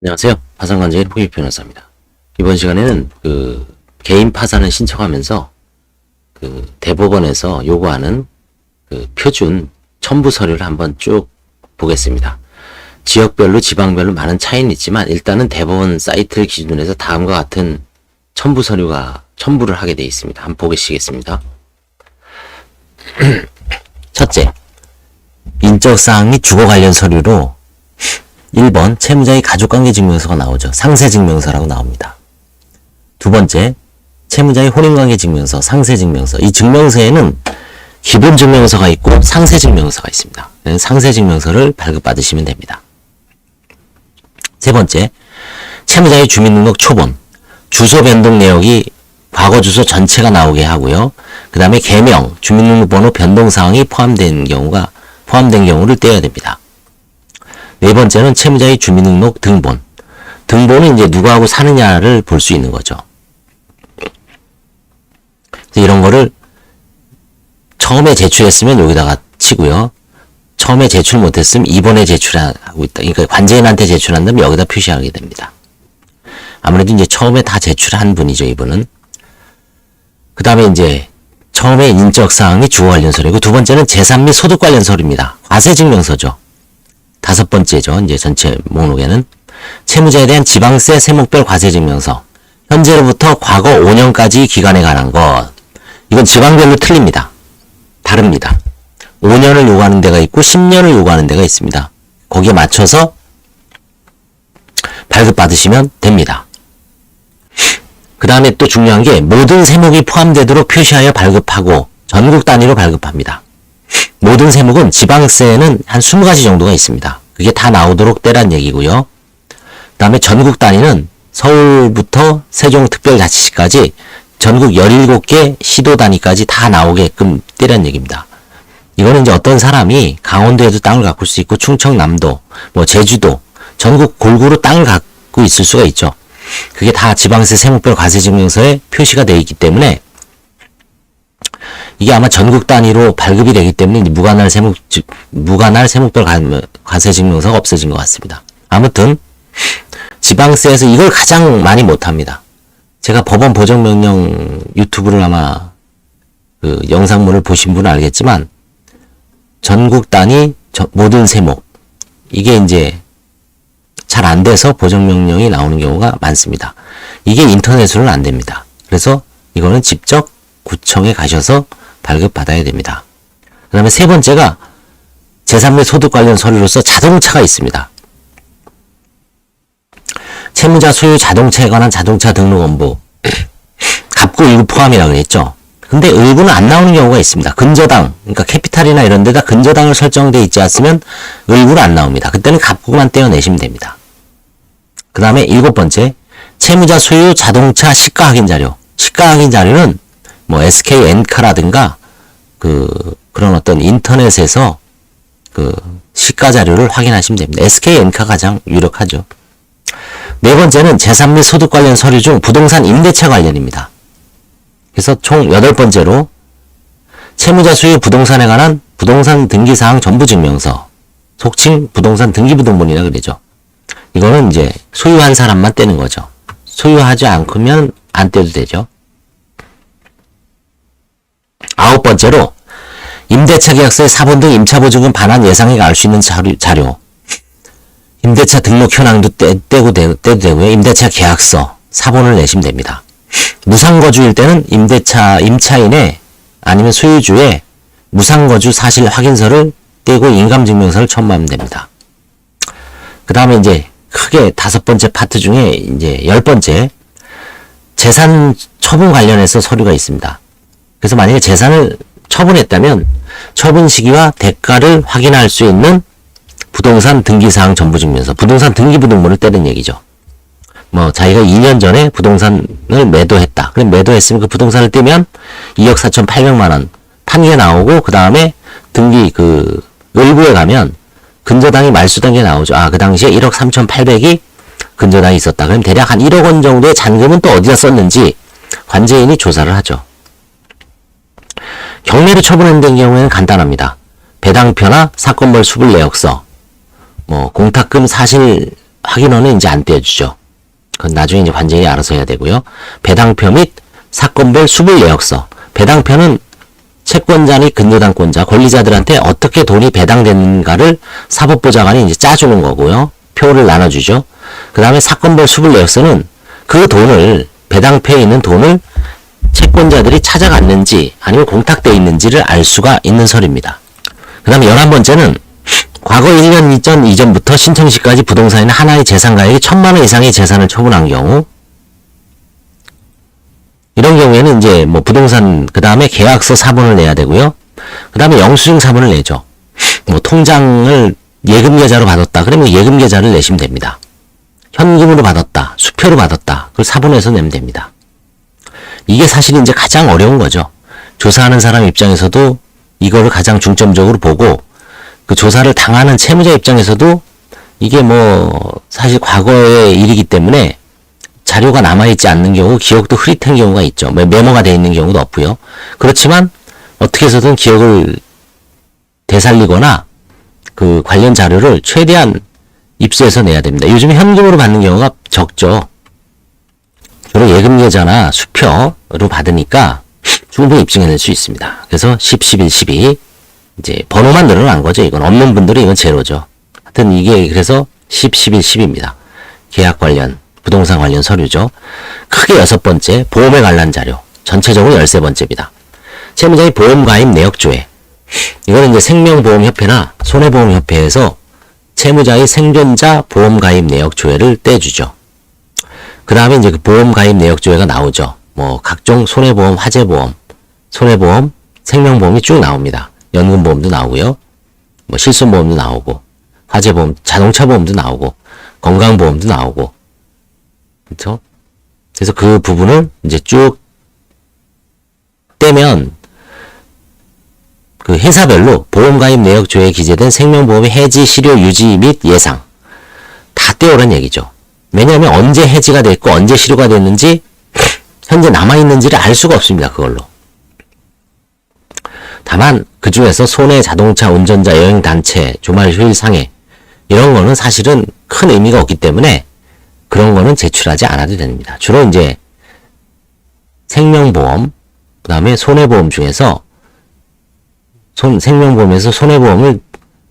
안녕하세요. 파산관제의 포기 변호사입니다. 이번 시간에는 개인 파산을 신청하면서 대법원에서 요구하는 표준 첨부 서류를 한번 쭉 보겠습니다. 지역별로 지방별로 많은 차이는 있지만 일단은 대법원 사이트를 기준으로 해서 다음과 같은 첨부 서류가 첨부를 하게 되어 있습니다. 한번 보시겠습니다. 첫째, 인적사항 및 주거 관련 서류로 1번 채무자의 가족관계증명서가 나오죠. 상세증명서라고 나옵니다. 두 번째, 채무자의 혼인관계증명서, 상세증명서. 이 증명서에는 기본증명서가 있고 상세증명서가 있습니다. 상세증명서를 발급받으시면 됩니다. 세 번째, 채무자의 주민등록 초본, 주소 변동 내역이 과거 주소 전체가 나오게 하고요. 그 다음에 개명, 주민등록번호 변동사항이 포함된 경우를 떼어야 됩니다. 네 번째는 채무자의 주민등록 등본. 등본은 이제 누구하고 사느냐를 볼 수 있는 거죠. 이런 거를 처음에 제출했으면 여기다가 치고요. 처음에 제출 못했으면 이번에 제출하고 있다. 그러니까 관제인한테 제출한다면 여기다 표시하게 됩니다. 아무래도 이제 처음에 다 제출한 분이죠, 이분은. 그 다음에 이제 처음에 인적사항이 주거 관련 서류고 두 번째는 재산 및 소득 관련 서류입니다. 과세증명서죠. 다섯 번째죠. 이제 전체 목록에는 채무자에 대한 지방세 세목별 과세증명서. 현재로부터 과거 5년까지 기간에 관한 것. 이건 지방별로 틀립니다. 다릅니다. 5년을 요구하는 데가 있고 10년을 요구하는 데가 있습니다. 거기에 맞춰서 발급받으시면 됩니다. 그 다음에 또 중요한 게 모든 세목이 포함되도록 표시하여 발급하고 전국 단위로 발급합니다. 모든 세목은 지방세에는 한 20가지 정도가 있습니다. 그게 다 나오도록 떼란 얘기고요. 그 다음에 전국 단위는 서울부터 세종특별자치시까지 전국 17개 시도 단위까지 다 나오게끔 떼란 얘기입니다. 이거는 이제 어떤 사람이 강원도에도 땅을 가꿀 수 있고 충청남도, 제주도, 전국 골고루 땅을 갖고 있을 수가 있죠. 그게 다 지방세 세목별 과세증명서에 표시가 되어 있기 때문에 이게 아마 전국 단위로 발급이 되기 때문에 무관할 세목별 과세증명서가 없어진 것 같습니다. 아무튼 지방세에서 이걸 가장 많이 못합니다. 제가 법원 보정명령 유튜브를 아마 영상물을 보신 분은 알겠지만 전국 단위 모든 세목 이게 이제 잘 안 돼서 보정명령이 나오는 경우가 많습니다. 이게 인터넷으로는 안 됩니다. 그래서 이거는 직접 구청에 가셔서 발급받아야 됩니다. 그 다음에 세 번째가 재산 및 소득 관련 서류로서 자동차가 있습니다. 채무자 소유 자동차에 관한 자동차 등록 원부 갑구 일부 포함이라고 그랬죠. 근데 일부는 안 나오는 경우가 있습니다. 근저당, 그러니까 캐피탈이나 이런 데다 근저당을 설정되어 있지 않으면 일부는 안 나옵니다. 그때는 갑구만 떼어내시면 됩니다. 그 다음에 일곱 번째, 채무자 소유 자동차 시가 확인 자료. 시가 확인 자료는 SK 엔카라든가 그런 어떤 인터넷에서 시가 자료를 확인하시면 됩니다. SK 엔카 가장 유력하죠. 네 번째는 재산 및 소득 관련 서류 중 부동산 임대차 관련입니다. 그래서 총 8번째로 채무자 소유 부동산에 관한 부동산 등기사항 전부증명서, 속칭 부동산 등기부등본이라 그러죠. 이거는 이제 소유한 사람만 떼는 거죠. 소유하지 않으면 안 떼도 되죠. 아홉 번째로 임대차 계약서의 사본 등 임차보증금 반환 예상액을 알 수 있는 자료. 임대차 등록 현황도 떼도 되고요. 임대차 계약서, 사본을 내시면 됩니다. 무상거주일 때는 임차인의 아니면 소유주의 무상거주 사실 확인서를 떼고 인감증명서를 첨부하면 됩니다. 그 다음에 이제 크게 5번째 파트 중에 이제 10번째 재산 처분 관련해서 서류가 있습니다. 그래서 만약에 재산을 처분했다면 처분 시기와 대가를 확인할 수 있는 부동산 등기사항 전부증명서, 부동산 등기부등본을 떼는 얘기죠. 자기가 2년 전에 부동산을 매도했다. 그럼 매도했으면 그 부동산을 떼면 2억 4,800만 원 판게 나오고 그 다음에 등기 을부에 가면 근저당이 말소된 게 나오죠. 그 당시에 1억 3,800이 근저당이 있었다. 그럼 대략 한 1억 원 정도의 잔금은 또 어디다 썼는지 관제인이 조사를 하죠. 경매로 처분된 경우에는 간단합니다. 배당표나 사건벌 수불 내역서, 공탁금 사실 확인원은 이제 안 떼어주죠. 그건 나중에 이제 관제인이 알아서 해야 되고요. 배당표 및 사건별 수불 내역서. 배당표는 채권자 및 근저당권자, 권리자들한테 어떻게 돈이 배당됐는가를 사법보좌관이 이제 짜주는 거고요. 표를 나눠주죠. 그 다음에 사건별 수불 내역서는 그 돈을, 배당표에 있는 돈을 채권자들이 찾아갔는지 아니면 공탁되어 있는지를 알 수가 있는 서류입니다. 그 다음에 11번째는 과거 1년 이전부터 신청 시까지 부동산인 하나의 재산가액이 1,000만원 이상의 재산을 처분한 경우, 이런 경우에는 이제 뭐 부동산, 그 다음에 계약서 사본을 내야 되고요. 그 다음에 영수증 사본을 내죠. 뭐 통장을 예금 계좌로 받았다. 그러면 예금 계좌를 내시면 됩니다. 현금으로 받았다. 수표로 받았다. 그걸 사본해서 내면 됩니다. 이게 사실 이제 가장 어려운 거죠. 조사하는 사람 입장에서도 이거를 가장 중점적으로 보고, 그 조사를 당하는 채무자 입장에서도 이게 뭐 사실 과거의 일이기 때문에 자료가 남아있지 않는 경우, 기억도 흐릿한 경우가 있죠. 메모가 되어 있는 경우도 없고요. 그렇지만 어떻게 해서든 기억을 되살리거나 그 관련 자료를 최대한 입수해서 내야 됩니다. 요즘 현금으로 받는 경우가 적죠. 주로 예금 계좌나 수표로 받으니까 충분히 입증해낼 수 있습니다. 그래서 10, 11, 12 이제 번호만 늘어난 거죠. 이건 없는 분들은 이건 제로죠. 하여튼 이게 그래서 10, 11, 10입니다. 계약 관련, 부동산 관련 서류죠. 크게 6번째, 보험에 관한 자료. 전체적으로 13번째입니다. 채무자의 보험 가입 내역 조회. 이거는 이제 생명보험협회나 손해보험협회에서 채무자의 생존자 보험 가입 내역 조회를 떼주죠. 그 다음에 이제 그 보험 가입 내역 조회가 나오죠. 뭐 각종 손해보험, 화재보험, 손해보험, 생명보험이 쭉 나옵니다. 연금보험도 나오고요. 뭐 실손보험도 나오고, 화재보험, 자동차보험도 나오고, 건강보험도 나오고, 그렇죠? 그래서 그 부분을 이제 쭉 떼면 그 회사별로 보험가입 내역 조회에 기재된 생명보험의 해지, 실효, 유지 및 예상 다 떼오란 얘기죠. 왜냐하면 언제 해지가 됐고 언제 실효가 됐는지 현재 남아있는지를 알 수가 없습니다. 그걸로. 다만 그 중에서 손해, 자동차, 운전자, 여행단체, 주말 휴일 상해 이런 거는 사실은 큰 의미가 없기 때문에 그런 거는 제출하지 않아도 됩니다. 주로 이제 생명보험, 그 다음에 손해보험 중에서 생명보험에서 손해보험을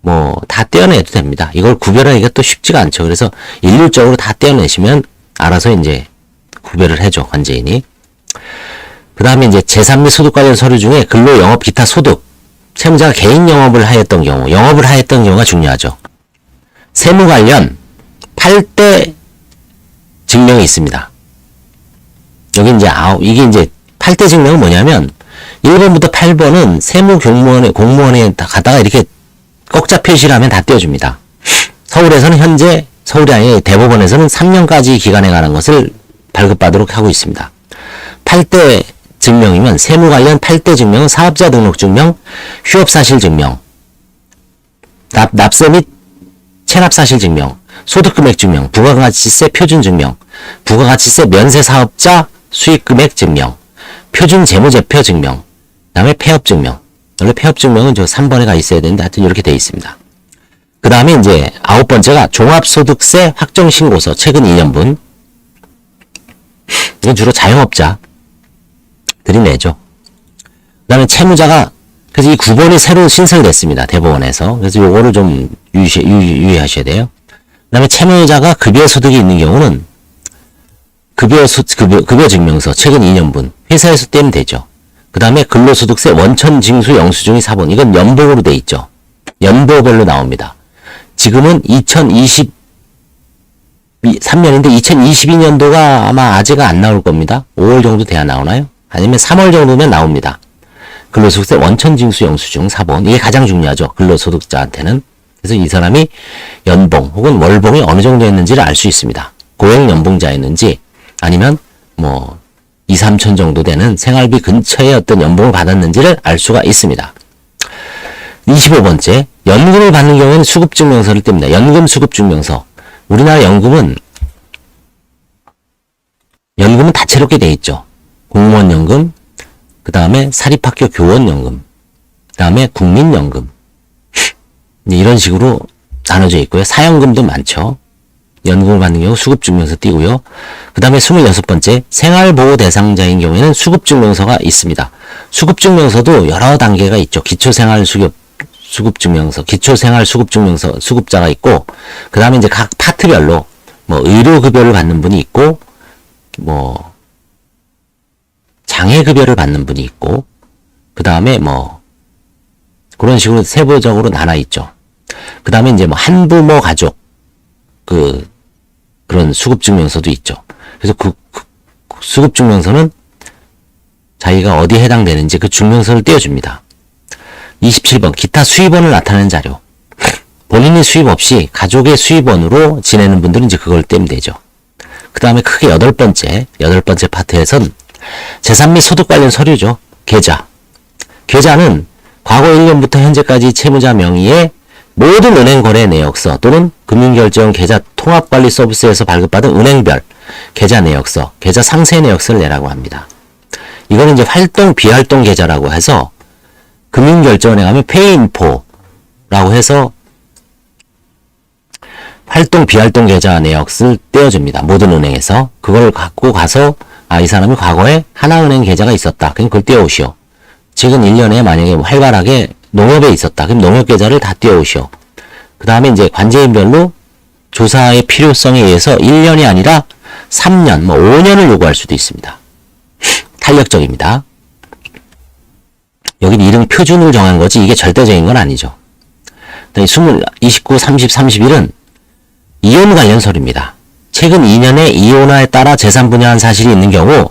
뭐 다 떼어내도 됩니다. 이걸 구별하기가 또 쉽지가 않죠. 그래서 일률적으로 다 떼어내시면 알아서 이제 구별을 해줘, 관제인이. 그 다음에 이제 재산 및 소득 관련 서류 중에 근로, 영업, 기타 소득. 채무자가 개인 영업을 하였던 경우, 영업을 하였던 경우가 중요하죠. 세무 관련 8대 증명이 있습니다. 여기 이제 이게 이제 8대 증명은 뭐냐면 1번부터 8번은 세무 공무원에 가다가 이렇게 꼭자 표시를 하면 다 떼어줍니다. 서울에서는 현재, 서울이 아니라 대법원에서는 3년까지 기간에 관한 것을 발급받도록 하고 있습니다. 8대 증명이면 세무 관련 8대 증명은 사업자 등록 증명, 휴업 사실 증명, 납세 및 체납 사실 증명, 소득 금액 증명, 부가가치세 표준 증명, 부가가치세 면세 사업자 수익 금액 증명, 표준 재무제표 증명, 그 다음에 폐업 증명. 원래 폐업 증명은 저 3번에 가 있어야 되는데 하여튼 이렇게 되어 있습니다. 그 다음에 이제 9번째가 종합소득세 확정신고서 최근 2년분. 이건 주로 자영업자들이 내죠. 그 다음에 채무자가, 그래서 이 9번이 새로 신설이 됐습니다. 대법원에서. 그래서 요거를 좀 유의하셔야 돼요. 그 다음에 채무자가 급여소득이 있는 경우는 급여 증명서 최근 2년분 회사에서 떼면 되죠. 그 다음에 근로소득세 원천징수 영수증의 사본. 이건 연봉으로 돼 있죠. 연도별로 나옵니다. 지금은 2023년인데 2022년도가 아마 아직 안 나올 겁니다. 5월 정도 돼야 나오나요? 아니면 3월 정도면 나옵니다. 근로소득세 원천징수 영수증 사본. 이게 가장 중요하죠. 근로소득자한테는. 그래서 이 사람이 연봉 혹은 월봉이 어느 정도 했는지를 알 수 있습니다. 고액 연봉자였는지 아니면 뭐 2, 3천 정도 되는 생활비 근처에 어떤 연봉을 받았는지를 알 수가 있습니다. 25번째, 연금을 받는 경우에는 수급증명서를 뗍니다. 연금 수급증명서. 우리나라 연금은 다채롭게 돼 있죠. 공무원연금, 그 다음에 사립학교 교원연금, 그 다음에 국민연금. 이런 식으로 나눠져 있고요. 사연금도 많죠. 연금을 받는 경우 수급증명서 띄고요. 그 다음에 26번째, 생활보호 대상자인 경우에는 수급증명서가 있습니다. 수급증명서도 여러 단계가 있죠. 수급증명서, 기초생활수급증명서, 수급자가 있고, 그 다음에 이제 각 파트별로, 뭐, 의료급여를 받는 분이 있고, 뭐, 장애급여를 받는 분이 있고, 그 다음에 뭐, 그런 식으로 세부적으로 나눠 있죠. 그 다음에 이제 뭐, 한부모 가족, 그런 수급증명서도 있죠. 그래서 그 수급증명서는 자기가 어디에 해당되는지 그 증명서를 떼어줍니다. 27번, 기타 수입원을 나타내는 자료. 본인이 수입 없이 가족의 수입원으로 지내는 분들은 이제 그걸 떼면 되죠. 그 다음에 크게 여덟 번째 파트에선 재산 및 소득 관련 서류죠. 계좌. 계좌는 과거 1년부터 현재까지 채무자 명의의 모든 은행 거래 내역서 또는 금융결제원 계좌 통합관리 서비스에서 발급받은 은행별 계좌 내역서, 계좌 상세 내역서를 내라고 합니다. 이거는 이제 활동, 비활동 계좌라고 해서 금융결제원에 가면 페이인포라고 해서 활동, 비활동 계좌 내역을 떼어줍니다. 모든 은행에서. 그걸 갖고 가서 이 사람이 과거에 하나은행 계좌가 있었다. 그럼 그걸 떼어오시오. 지금 1년에 만약에 활발하게 농협에 있었다. 그럼 농협 계좌를 다 떼어오시오. 그 다음에 이제 관제인별로 조사의 필요성에 의해서 1년이 아니라 3년, 5년을 요구할 수도 있습니다. 탄력적입니다. 여기는 이름 표준을 정한 거지 이게 절대적인 건 아니죠. 29, 30, 31은 이혼 관련 서류입니다. 최근 2년의 이혼화에 따라 재산 분야한 사실이 있는 경우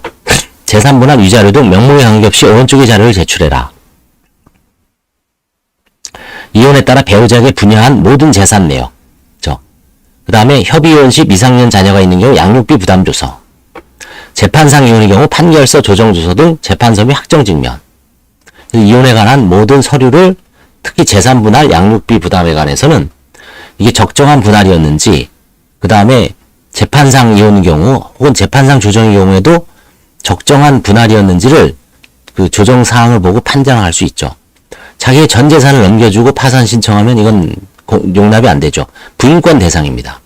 재산 분할 위자료 등 명목에 관계없이 오른쪽의 자료를 제출해라. 이혼에 따라 배우자에게 분야한 모든 재산 내역. 그 다음에 협의이혼 시 미성년 자녀가 있는 경우 양육비 부담조서. 재판상 이혼의 경우 판결서, 조정조서 등 재판서 및 확정증명. 이혼에 관한 모든 서류를 특히 재산 분할, 양육비 부담에 관해서는 이게 적정한 분할이었는지, 그 다음에 재판상 이혼의 경우 혹은 재판상 조정의 경우에도 적정한 분할이었는지를 그 조정 사항을 보고 판단할 수 있죠. 자기의 전 재산을 넘겨주고 파산 신청하면 이건 용납이 안 되죠. 부인권 대상입니다.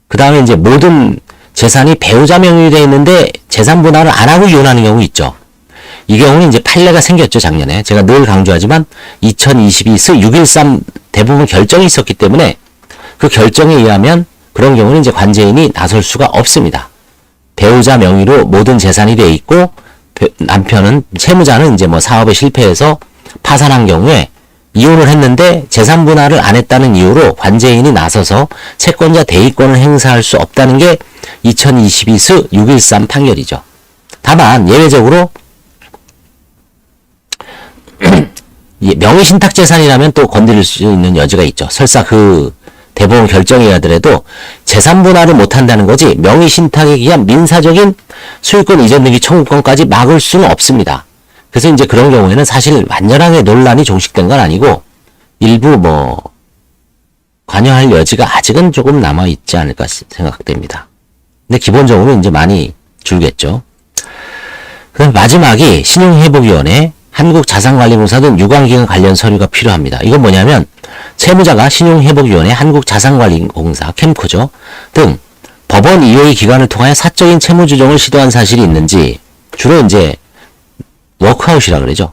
그 다음에 이제 모든 재산이 배우자 명의로 되어 있는데 재산 분할을 안 하고 이혼하는 경우 있죠. 이 경우는 이제 판례가 생겼죠, 작년에. 제가 늘 강조하지만 2022스 613 대부분 결정이 있었기 때문에 그 결정에 의하면 그런 경우는 이제 관제인이 나설 수가 없습니다. 배우자 명의로 모든 재산이 되어 있고 남편은, 채무자는 이제 뭐 사업에 실패해서 파산한 경우에 이혼을 했는데 재산 분할을 안 했다는 이유로 관제인이 나서서 채권자 대의권을 행사할 수 없다는 게 2022스 613 판결이죠. 다만 예외적으로 명의신탁 재산이라면 또 건드릴 수 있는 여지가 있죠. 설사 그 대법원 결정이라더라도 재산 분할을 못한다는 거지 명의신탁에 의한 민사적인 소유권 이전 등기 청구권까지 막을 수는 없습니다. 그래서 이제 그런 경우에는 사실 완전하게 논란이 종식된 건 아니고 일부 뭐 관여할 여지가 아직은 조금 남아있지 않을까 생각됩니다. 근데 기본적으로 이제 많이 줄겠죠. 그다음 마지막이 신용회복위원회, 한국자산관리공사 등 유관기관 관련 서류가 필요합니다. 이건 뭐냐면 채무자가 신용회복위원회, 한국자산관리공사, 캠코죠 등 법원 이외의 기관을 통하여 사적인 채무조정을 시도한 사실이 있는지, 주로 이제 워크아웃이라 그러죠.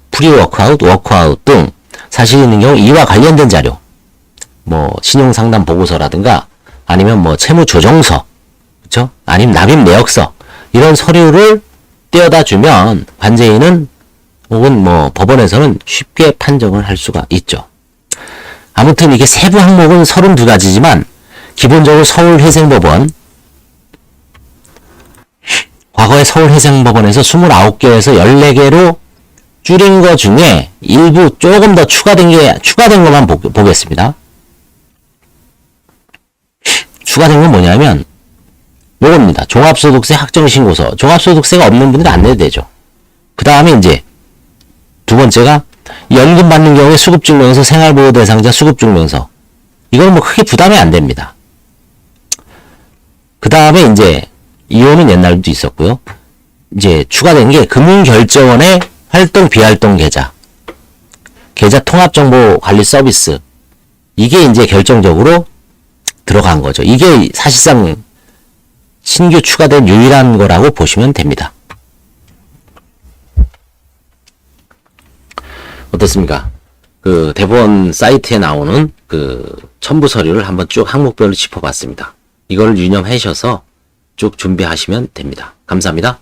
프리워크아웃, 워크아웃 등 사실이 있는 경우 이와 관련된 자료, 뭐 신용상담 보고서라든가 아니면 뭐 채무조정서, 그렇죠? 아니면 납입 내역서, 이런 서류를 떼어다 주면 관제인은 혹은 뭐 법원에서는 쉽게 판정을 할 수가 있죠. 아무튼 이게 세부 항목은 32가지지만 기본적으로 서울회생법원, 과거에 서울회생법원에서 29개에서 14개로 줄인 것 중에 일부 조금 더 추가된 것만 보겠습니다. 추가된 건 뭐냐면 요겁니다. 종합소득세 확정신고서. 종합소득세가 없는 분들은 안 내도 되죠. 그 다음에 이제 두 번째가 연금 받는 경우에 수급증명서, 생활보호 대상자 수급증명서. 이건 뭐 크게 부담이 안 됩니다. 그 다음에 이제 이혼은 옛날부터 있었고요. 이제 추가된 게 금융결제원의 활동, 비활동 계좌, 계좌 통합정보 관리 서비스. 이게 이제 결정적으로 들어간 거죠. 이게 사실상 신규 추가된 유일한 거라고 보시면 됩니다. 어떻습니까? 그 대법원 사이트에 나오는 그 첨부 서류를 한번 쭉 항목별로 짚어봤습니다. 이걸 유념하셔서 쭉 준비하시면 됩니다. 감사합니다.